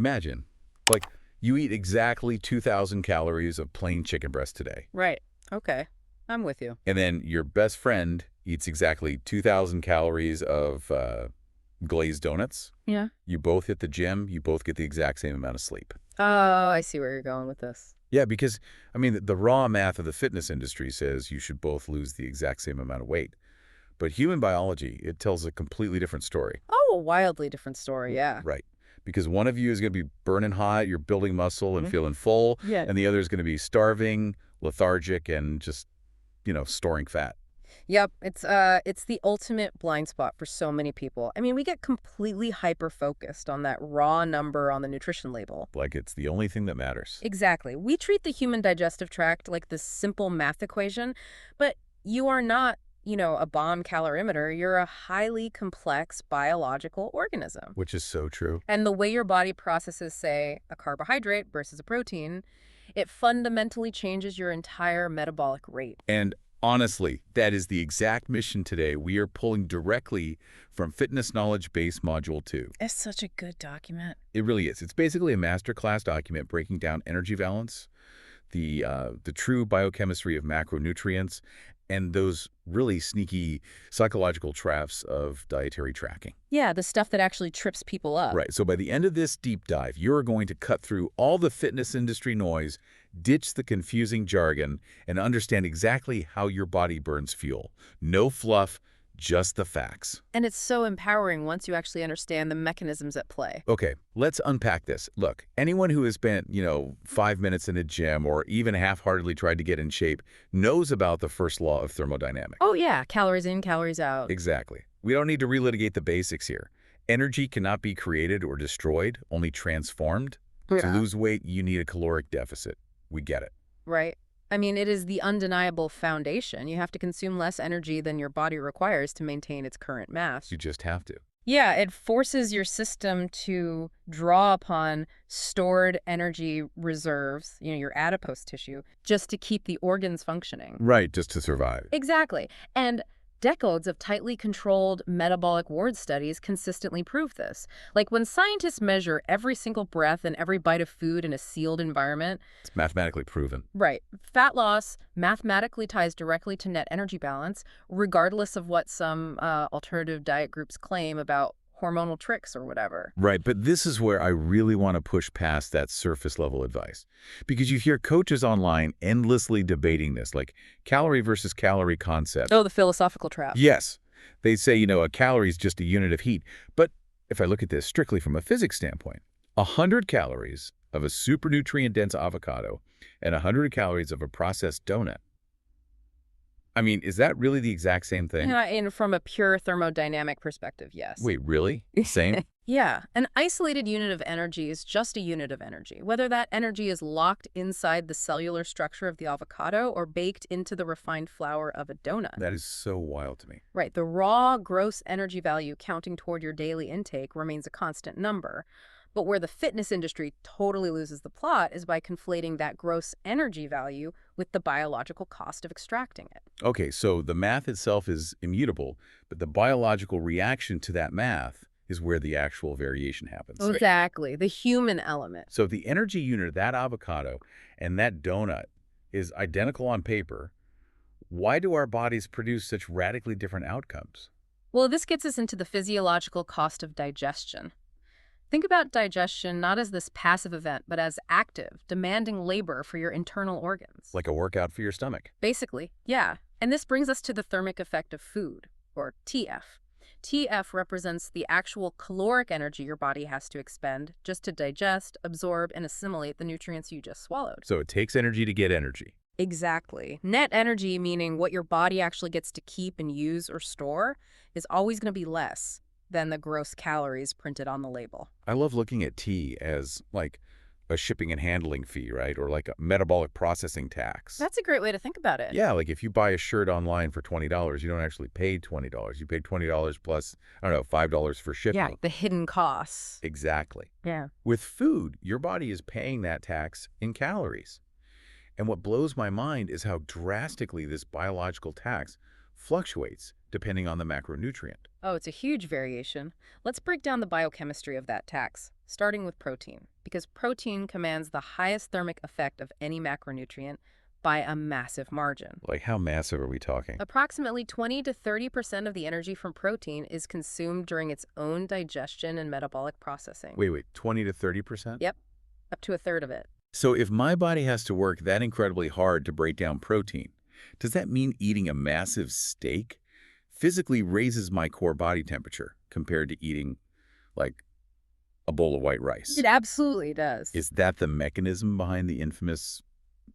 Imagine, like, you eat exactly 2,000 calories of plain chicken breast today, Right. Okay. I'm with you. and then your best friend eats exactly 2,000 calories of glazed donuts. Yeah. You both hit the gym. You both get the exact same amount of sleep. Oh, I see where you're going with this. Yeah, because, I mean, the raw math of the fitness industry says you should both lose the exact same amount of weight. But human biology, it tells a completely different story. Oh, a wildly different story, yeah. Right. Because one of you is going to be burning hot, you're building muscle and Mhm. feeling full, Yeah. and the other is going to be starving, lethargic, and just, storing fat. Yep, it's the ultimate blind spot for so many people. I mean, we get completely hyper-focused on that raw number on the nutrition label. Like it's the only thing that matters. Exactly. We treat the human digestive tract like this simple math equation, but you are not, a bomb calorimeter. You're a highly complex biological organism. Which is so true. And the way your body processes, say, a carbohydrate versus a protein, it fundamentally changes your entire metabolic rate. And honestly, that is the exact mission today. We are pulling directly from Fitness Knowledge Base Module 2. It's such a good document. It really is. It's basically a masterclass document breaking down energy balance, the true biochemistry of macronutrients, and those really sneaky psychological traps of dietary tracking. Yeah, the stuff that actually trips people up. Right. So by the end of this deep dive, you're going to cut through all the fitness industry noise, ditch the confusing jargon, and understand exactly how your body burns fuel. No fluff, just the facts. And it's so empowering once you actually understand the mechanisms at play. Okay, let's unpack this. Look, anyone who has spent, 5 minutes in a gym or even half-heartedly tried to get in shape knows about the first law of thermodynamics. Oh, yeah, calories in, calories out. Exactly. We don't need to relitigate the basics here. Energy cannot be created or destroyed, only transformed. To Yeah. lose weight, you need a caloric deficit. We get it. Right. I mean, it is the undeniable foundation. You have to consume less energy than your body requires to maintain its current mass. You just have to. Yeah, it forces your system to draw upon stored energy reserves, your adipose tissue, just to keep the organs functioning. Right, just to survive. Exactly. And decades of tightly controlled metabolic ward studies consistently prove this. Like when scientists measure every single breath and every bite of food in a sealed environment, It's mathematically proven. right, fat loss mathematically ties directly to net energy balance, regardless of what some alternative diet groups claim about hormonal tricks or whatever. Right, but this is where I really want to push past that surface level advice. Because you hear coaches online endlessly debating this, like calorie versus calorie concept. Oh, the philosophical trap. Yes, they say, a calorie is just a unit of heat. But if I look at this strictly from a physics standpoint, 100 calories of a super nutrient-dense avocado and 100 calories of a processed donut. I mean, is that really the exact same thing? And from a pure thermodynamic perspective, yes. Wait, really? Same? Yeah, an isolated unit of energy is just a unit of energy, whether that energy is locked inside the cellular structure of the avocado or baked into the refined flour of a donut. That is so wild to me. Right, the raw gross energy value counting toward your daily intake remains a constant number. But where the fitness industry totally loses the plot is by conflating that gross energy value with the biological cost of extracting it. Okay, so the math itself is immutable, but the biological reaction to that math is where the actual variation happens. Exactly, the human element. So if the energy unit of that avocado and that donut is identical on paper, why do our bodies produce such radically different outcomes? Well, this gets us into the physiological cost of digestion. Think about digestion not as this passive event, but as active, demanding labor for your internal organs. Like a workout for your stomach. Basically, yeah. And this brings us to the thermic effect of food, or TF. TF represents the actual caloric energy your body has to expend just to digest, absorb, and assimilate the nutrients you just swallowed. So it takes energy to get energy. Exactly. Net energy, meaning what your body actually gets to keep and use or store, is always going to be less than the gross calories printed on the label. I love looking at T as like a shipping and handling fee, right? Or like a metabolic processing tax. That's a great way to think about it. Yeah, like if you buy a shirt online for $20, you don't actually pay $20. You pay $20 plus, I don't know, $5 for shipping. Yeah, the hidden costs. Exactly. Yeah. With food, your body is paying that tax in calories. And what blows my mind is how drastically this biological tax fluctuates depending on the macronutrient. Oh, it's a huge variation. Let's break down the biochemistry of that tax. starting with protein, because protein commands the highest thermic effect of any macronutrient by a massive margin. Like, how massive are we talking? Approximately 20 to 30% of the energy from protein is consumed during its own digestion and metabolic processing. Wait, 20 to 30%? Yep, up to a third of it. So if my body has to work that incredibly hard to break down protein, does that mean eating a massive steak physically raises my core body temperature compared to eating, like, a bowl of white rice? It absolutely does. Is that the mechanism behind the infamous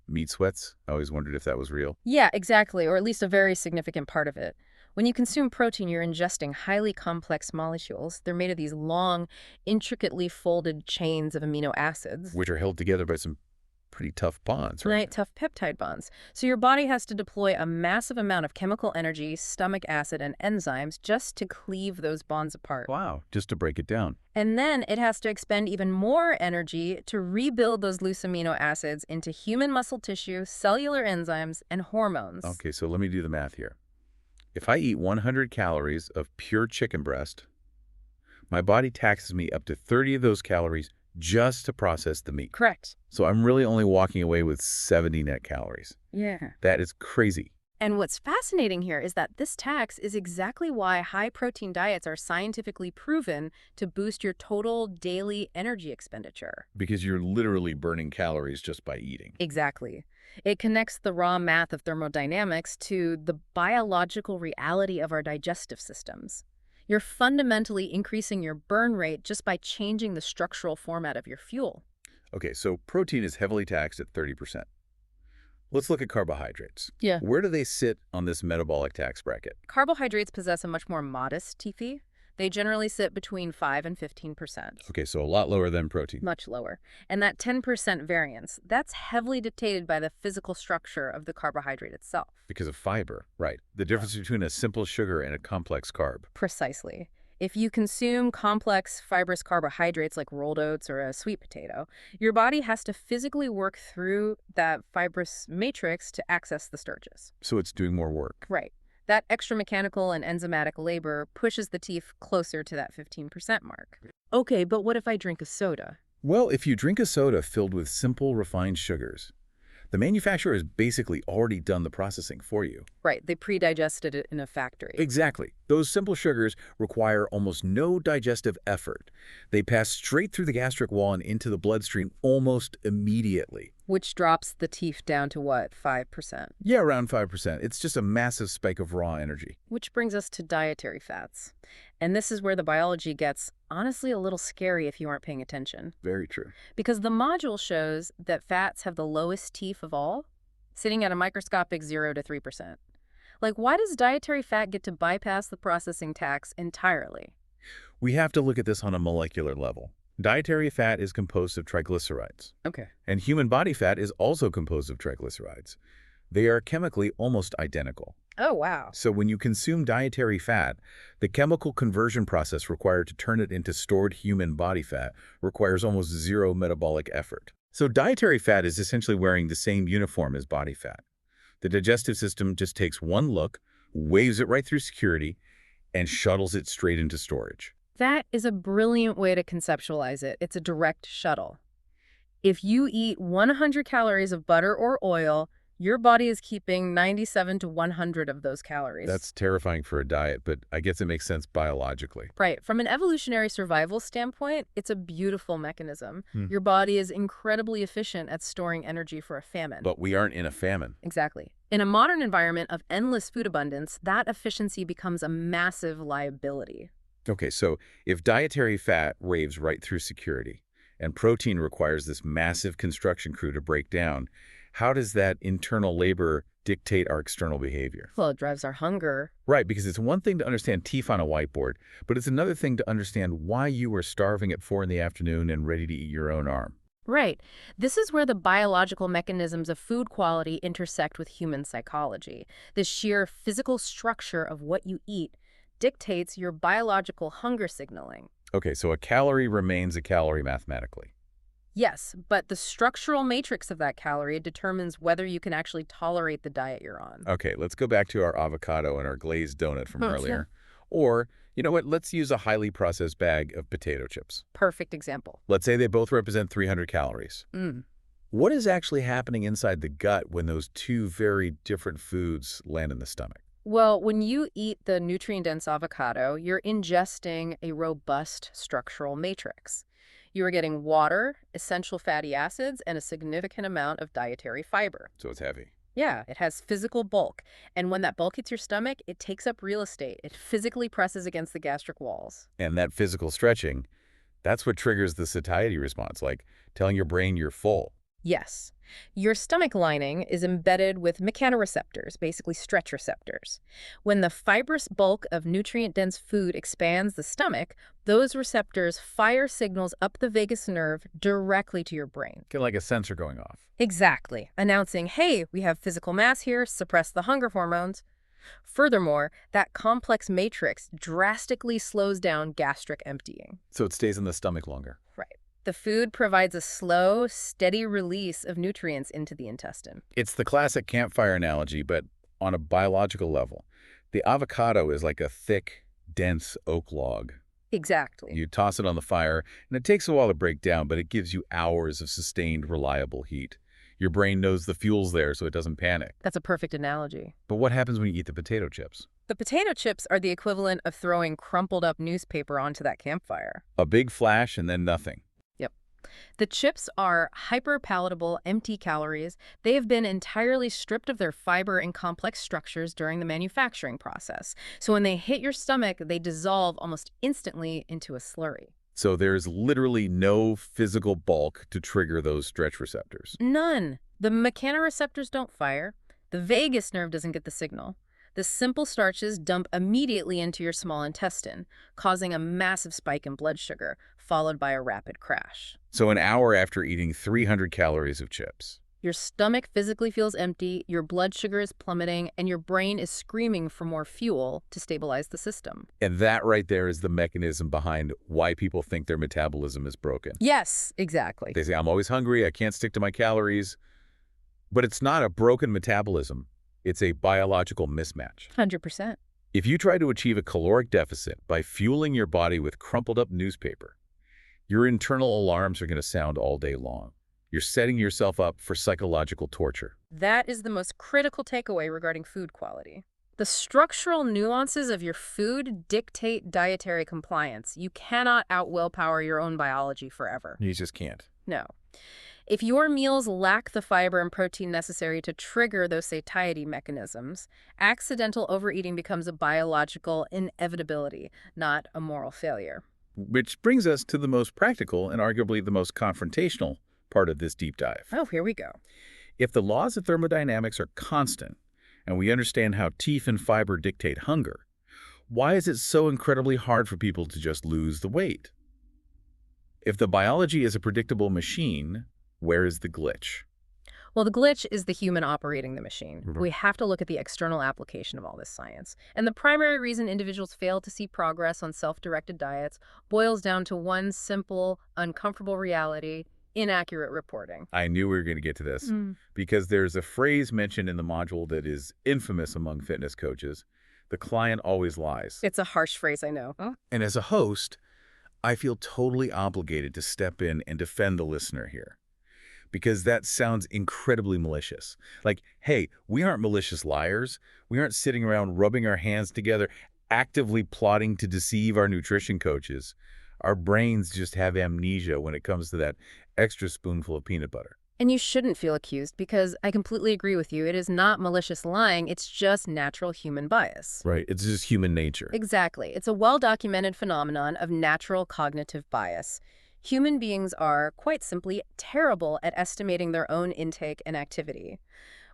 meat sweats? I always wondered if that was real. Yeah, exactly, or at least a very significant part of it. When you consume protein, you're ingesting highly complex molecules. They're made of these long, intricately folded chains of amino acids. Which are held together by some pretty tough bonds, right? Right, tough peptide bonds. So your body has to deploy a massive amount of chemical energy, stomach acid, and enzymes just to cleave those bonds apart. Wow, just to break it down. And then it has to expend even more energy to rebuild those loose amino acids into human muscle tissue, cellular enzymes, and hormones. Okay, so let me do the math here. If I eat 100 calories of pure chicken breast, my body taxes me up to 30 of those calories just to process the meat. Correct. So I'm really only walking away with 70 net calories. Yeah. That is crazy. And what's fascinating here is that this tax is exactly why high-protein diets are scientifically proven to boost your total daily energy expenditure. Because you're literally burning calories just by eating. Exactly. It connects the raw math of thermodynamics to the biological reality of our digestive systems. You're fundamentally increasing your burn rate just by changing the structural format of your fuel. Okay, so protein is heavily taxed at 30%. Let's look at carbohydrates. Yeah. Where do they sit on this metabolic tax bracket? Carbohydrates possess a much more modest TP. They generally sit between 5 and 15%. Okay, so a lot lower than protein. Much lower. And that 10% variance, that's heavily dictated by the physical structure of the carbohydrate itself. Because of fiber, right. The difference between a simple sugar and a complex carb. Precisely. If you consume complex fibrous carbohydrates like rolled oats or a sweet potato, your body has to physically work through that fibrous matrix to access the starches. So it's doing more work. Right. That extra mechanical and enzymatic labor pushes the teeth closer to that 15% mark. Okay, but what if I drink a soda? Well, if you drink a soda filled with simple refined sugars, the manufacturer has basically already done the processing for you. Right, they pre-digested it in a factory. Exactly. Those simple sugars require almost no digestive effort. They pass straight through the gastric wall and into the bloodstream almost immediately. Which drops the teeth down to what, 5%? Yeah, around 5%. It's just a massive spike of raw energy. Which brings us to dietary fats. And this is where the biology gets, honestly, a little scary if you aren't paying attention. Very true. Because the module shows that fats have the lowest TEAF of all, sitting at a microscopic 0 to 3%. Like, why does dietary fat get to bypass the processing tax entirely? We have to look at this on a molecular level. Dietary fat is composed of triglycerides. Okay. And human body fat is also composed of triglycerides. They are chemically almost identical. Oh, wow. So when you consume dietary fat, the chemical conversion process required to turn it into stored human body fat requires almost zero metabolic effort. So dietary fat is essentially wearing the same uniform as body fat. The digestive system just takes one look, waves it right through security, and shuttles it straight into storage. That is a brilliant way to conceptualize it. It's a direct shuttle. If you eat 100 calories of butter or oil, your body is keeping 97 to 100 of those calories. That's terrifying for a diet, but I guess it makes sense biologically. Right. From an evolutionary survival standpoint, it's a beautiful mechanism. Hmm. Your body is incredibly efficient at storing energy for a famine. But we aren't in a famine. Exactly. In a modern environment of endless food abundance, that efficiency becomes a massive liability. Okay, so if dietary fat raves right through security and protein requires this massive construction crew to break down, how does that internal labor dictate our external behavior? Well, it drives our hunger. Right, because it's one thing to understand teeth on a whiteboard, but it's another thing to understand why you were starving at 4 in the afternoon and ready to eat your own arm. Right. This is where the biological mechanisms of food quality intersect with human psychology. The sheer physical structure of what you eat dictates your biological hunger signaling. Okay, so a calorie remains a calorie mathematically. Yes, but the structural matrix of that calorie determines whether you can actually tolerate the diet you're on. Okay, let's go back to our avocado and our glazed donut from Oh, earlier. Or, you know what, let's use a highly processed bag of potato chips. Perfect example. Let's say they both represent 300 calories. Mm. What is actually happening inside the gut when those two very different foods land in the stomach? Well, when you eat the nutrient-dense avocado, you're ingesting a robust structural matrix. You are getting water, essential fatty acids, and a significant amount of dietary fiber. So it's heavy. Yeah, it has physical bulk. And when that bulk hits your stomach, it takes up real estate. It physically presses against the gastric walls. And that physical stretching, that's what triggers the satiety response, like telling your brain you're full. Yes. Your stomach lining is embedded with mechanoreceptors, basically stretch receptors. When the fibrous bulk of nutrient-dense food expands the stomach, those receptors fire signals up the vagus nerve directly to your brain. Kind of like a sensor going off. Exactly, announcing, hey, we have physical mass here, suppress the hunger hormones. Furthermore, that complex matrix drastically slows down gastric emptying. So it stays in the stomach longer. Right. The food provides a slow, steady release of nutrients into the intestine. It's the classic campfire analogy, but on a biological level. The avocado is like a thick, dense oak log. Exactly. You toss it on the fire, and it takes a while to break down, but it gives you hours of sustained, reliable heat. Your brain knows the fuel's there, so it doesn't panic. That's a perfect analogy. But what happens when you eat the potato chips? The potato chips are the equivalent of throwing crumpled up newspaper onto that campfire. A big flash and then nothing. Yep. The chips are hyper-palatable, empty calories. They have been entirely stripped of their fiber and complex structures during the manufacturing process. So when they hit your stomach, they dissolve almost instantly into a slurry. So there's literally no physical bulk to trigger those stretch receptors. None. The mechanoreceptors don't fire. The vagus nerve doesn't get the signal. The simple starches dump immediately into your small intestine, causing a massive spike in blood sugar, followed by a rapid crash. So an hour after eating 300 calories of chips, Your stomach physically feels empty, your blood sugar is plummeting, and your brain is screaming for more fuel to stabilize the system. and that right there is the mechanism behind why people think their metabolism is broken. Yes, exactly. They say, I'm always hungry, I can't stick to my calories. But it's not a broken metabolism. It's a biological mismatch. 100%. If you try to achieve a caloric deficit by fueling your body with crumpled up newspaper, your internal alarms are going to sound all day long. You're setting yourself up for psychological torture. That is the most critical takeaway regarding food quality. The structural nuances of your food dictate dietary compliance. You cannot out-willpower your own biology forever. You just can't. No. If your meals lack the fiber and protein necessary to trigger those satiety mechanisms, accidental overeating becomes a biological inevitability, not a moral failure. Which brings us to the most practical and arguably the most confrontational part of this deep dive. Oh, here we go. If the laws of thermodynamics are constant, and we understand how teeth and fiber dictate hunger, why is it so incredibly hard for people to just lose the weight? If the biology is a predictable machine, where is the glitch? Well, the glitch is the human operating the machine. Mhm. We have to look at the external application of all this science. And the primary reason individuals fail to see progress on self-directed diets boils down to one simple, uncomfortable reality: inaccurate reporting. I knew we were going to get to this because there's a phrase mentioned in the module that is infamous among fitness coaches. The client always lies. It's a harsh phrase, I know. And as a host, I feel totally obligated to step in and defend the listener here, because that sounds incredibly malicious. Like, hey, we aren't malicious liars. We aren't sitting around rubbing our hands together, actively plotting to deceive our nutrition coaches. Our brains just have amnesia when it comes to that extra spoonful of peanut butter. And you shouldn't feel accused, because I completely agree with you. It is not malicious lying. It's just natural human bias. Right. It's just human nature. Exactly. It's a well-documented phenomenon of natural cognitive bias. Human beings are, quite simply, terrible at estimating their own intake and activity.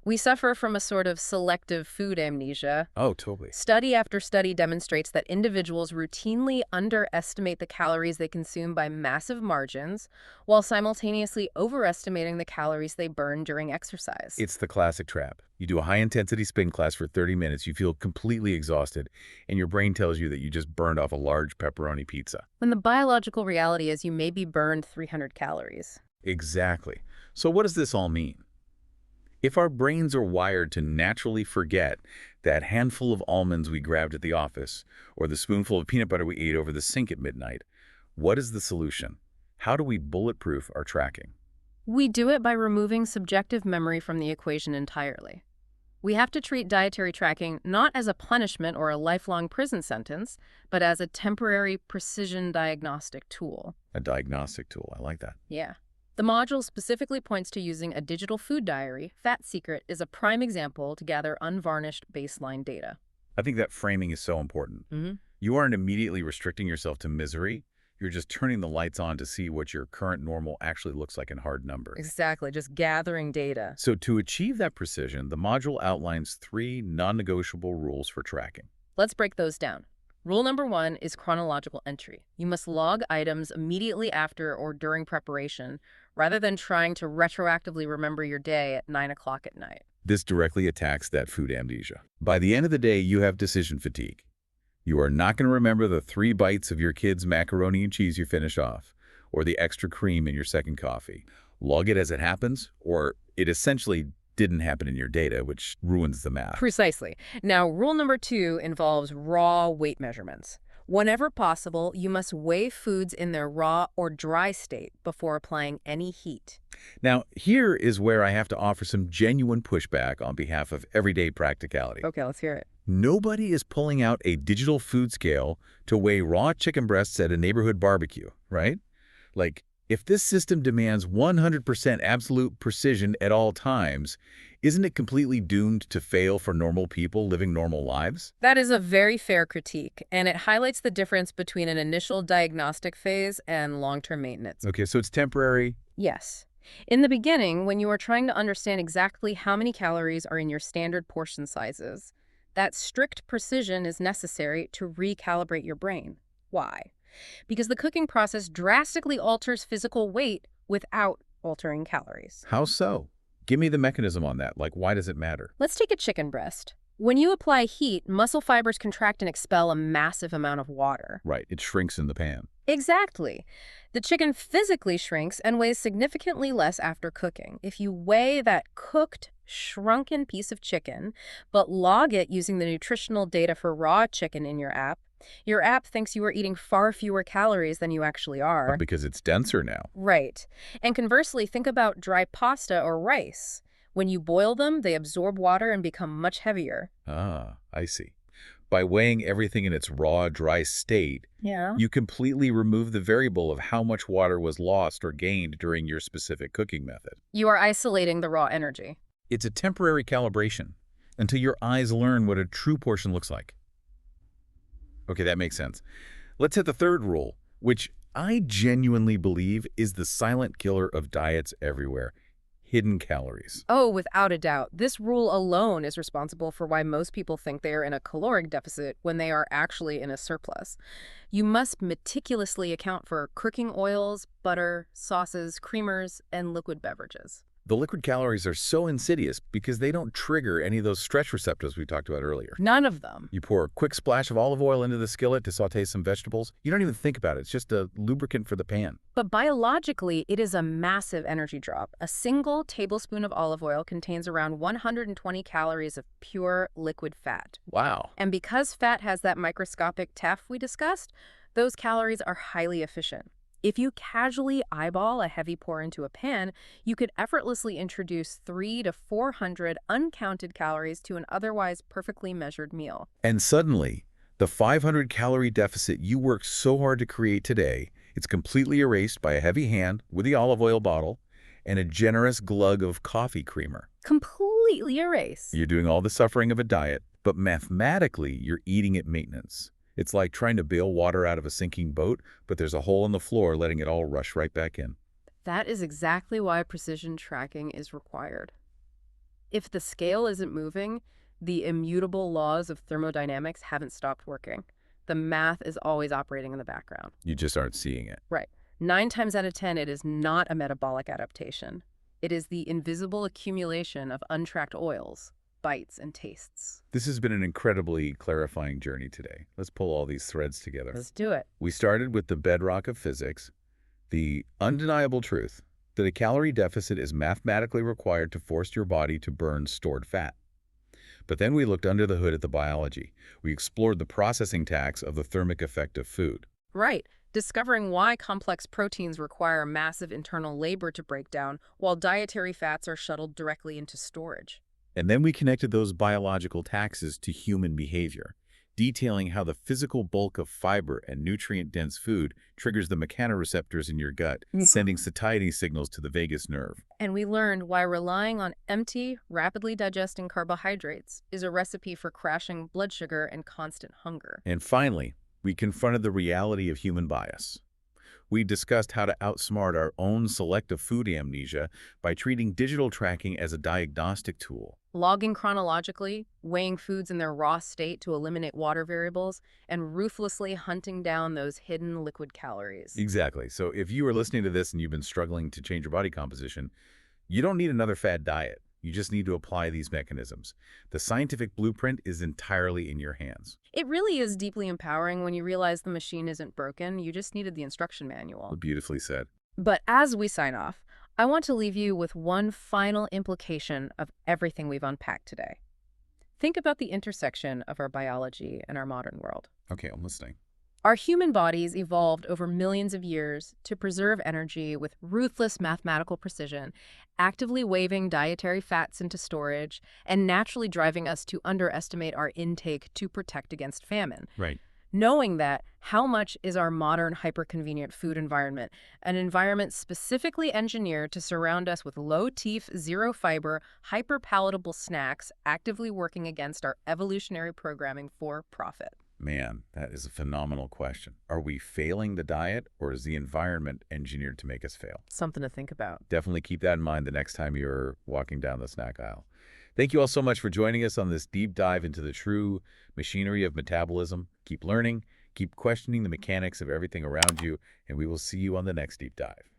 We suffer from a sort of selective food amnesia. Oh, totally. Study after study demonstrates that individuals routinely underestimate the calories they consume by massive margins, while simultaneously overestimating the calories they burn during exercise. It's the classic trap. You do a high-intensity spin class for 30 minutes, you feel completely exhausted, and your brain tells you that you just burned off a large pepperoni pizza. When the biological reality is you maybe burned 300 calories. Exactly. So what does this all mean? If our brains are wired to naturally forget that handful of almonds we grabbed at the office or the spoonful of peanut butter we ate over the sink at midnight, what is the solution? How do we bulletproof our tracking? We do it by removing subjective memory from the equation entirely. We have to treat dietary tracking not as a punishment or a lifelong prison sentence, but as a temporary precision diagnostic tool. A diagnostic tool. I like that. Yeah. The module specifically points to using a digital food diary. Fat Secret is a prime example to gather unvarnished baseline data. I think that framing is so important. You aren't immediately restricting yourself to misery. You're just turning the lights on to see what your current normal actually looks like in hard numbers. Exactly, just gathering data. So to achieve that precision, the module outlines 3 non-negotiable rules for tracking. Let's break those down. Rule number 1 is chronological entry. You must log items immediately after or during preparation, rather than trying to retroactively remember your day at 9 o'clock at night. This directly attacks that food amnesia. By the end of the day, you have decision fatigue. You are not going to remember the 3 bites of your kid's macaroni and cheese you finish off, or the extra cream in your second coffee. Log it as it happens, or it essentially didn't happen in your data, which ruins the math. Precisely. Now, rule number 2 involves raw weight measurements. Whenever possible, you must weigh foods in their raw or dry state before applying any heat. Now, here is where I have to offer some genuine pushback on behalf of everyday practicality. Okay, let's hear it. Nobody is pulling out a digital food scale to weigh raw chicken breasts at a neighborhood barbecue, right? Like, if this system demands 100% absolute precision at all times, isn't it completely doomed to fail for normal people living normal lives? That is a very fair critique, and it highlights the difference between an initial diagnostic phase and long-term maintenance. Okay, so it's temporary. Yes. In the beginning, when you are trying to understand exactly how many calories are in your standard portion sizes, that strict precision is necessary to recalibrate your brain. Why? Because the cooking process drastically alters physical weight without altering calories. How so? Give me the mechanism on that. Like, why does it matter? Let's take a chicken breast. When you apply heat, muscle fibers contract and expel a massive amount of water. Right, it shrinks in the pan. Exactly. The chicken physically shrinks and weighs significantly less after cooking. If you weigh that cooked, shrunken piece of chicken, but log it using the nutritional data for raw chicken in your app thinks you are eating far fewer calories than you actually are. Because it's denser now. Right. And conversely, think about dry pasta or rice. When you boil them, they absorb water and become much heavier. Ah, I see. By weighing everything in its raw, dry state, you completely remove the variable of how much water was lost or gained during your specific cooking method. You are isolating the raw energy. It's a temporary calibration until your eyes learn what a true portion looks like. Okay, that makes sense. Let's hit the third rule, which I genuinely believe is the silent killer of diets everywhere: hidden calories. Oh, without a doubt. This rule alone is responsible for why most people think they are in a caloric deficit when they are actually in a surplus. You must meticulously account for cooking oils, butter, sauces, creamers, and liquid beverages. The liquid calories are so insidious because they don't trigger any of those stretch receptors we talked about earlier. None of them. You pour a quick splash of olive oil into the skillet to saute some vegetables. You don't even think about it. It's just a lubricant for the pan. But biologically, it is a massive energy drop. A single tablespoon of olive oil contains around 120 calories of pure liquid fat. Wow. And because fat has that microscopic teff we discussed, those calories are highly efficient. If you casually eyeball a heavy pour into a pan, you could effortlessly introduce 300 to 400 uncounted calories to an otherwise perfectly measured meal. And suddenly, the 500-calorie deficit you worked so hard to create today, it's completely erased by a heavy hand with the olive oil bottle and a generous glug of coffee creamer. Completely erased. You're doing all the suffering of a diet, but mathematically, you're eating at maintenance. It's like trying to bail water out of a sinking boat, but there's a hole in the floor letting it all rush right back in. That is exactly why precision tracking is required. If the scale isn't moving, the immutable laws of thermodynamics haven't stopped working. The math is always operating in the background. You just aren't seeing it. Right. 9 times out of 10, it is not a metabolic adaptation. It is the invisible accumulation of untracked oils, bites, and tastes. This has been an incredibly clarifying journey today. Let's pull all these threads together. Let's do it. We started with the bedrock of physics, the undeniable truth. that a calorie deficit is mathematically required to force your body to burn stored fat. But then we looked under the hood at the biology. We explored the processing tax of the thermic effect of food. Right. Discovering why complex proteins require massive internal labor to break down, while dietary fats are shuttled directly into storage. And then we connected those biological taxes to human behavior, detailing how the physical bulk of fiber and nutrient-dense food triggers the mechanoreceptors in your gut, sending satiety signals to the vagus nerve. And we learned why relying on empty, rapidly digesting carbohydrates is a recipe for crashing blood sugar and constant hunger. And finally, we confronted the reality of human bias. We discussed how to outsmart our own selective food amnesia by treating digital tracking as a diagnostic tool. Logging chronologically, weighing foods in their raw state to eliminate water variables, and ruthlessly hunting down those hidden liquid calories. Exactly. So if you are listening to this and you've been struggling to change your body composition, you don't need another fad diet. You just need to apply these mechanisms. The scientific blueprint is entirely in your hands. It really is deeply empowering when you realize the machine isn't broken, you just needed the instruction manual. Beautifully said. But as we sign off, I want to leave you with one final implication of everything we've unpacked today. Think about the intersection of our biology and our modern world. Okay, I'm listening. Our human bodies evolved over millions of years to preserve energy with ruthless mathematical precision, actively waving dietary fats into storage, and naturally driving us to underestimate our intake to protect against famine. Right. Knowing that, how much is our modern hyper-convenient food environment, an environment specifically engineered to surround us with low-teeth, zero-fiber, hyper-palatable snacks, actively working against our evolutionary programming for profit? Man, that is a phenomenal question. Are we failing the diet, or is the environment engineered to make us fail? Something to think about. Definitely keep that in mind the next time you're walking down the snack aisle. Thank you all so much for joining us on this deep dive into the true machinery of metabolism. Keep learning, keep questioning the mechanics of everything around you, and we will see you on the next deep dive.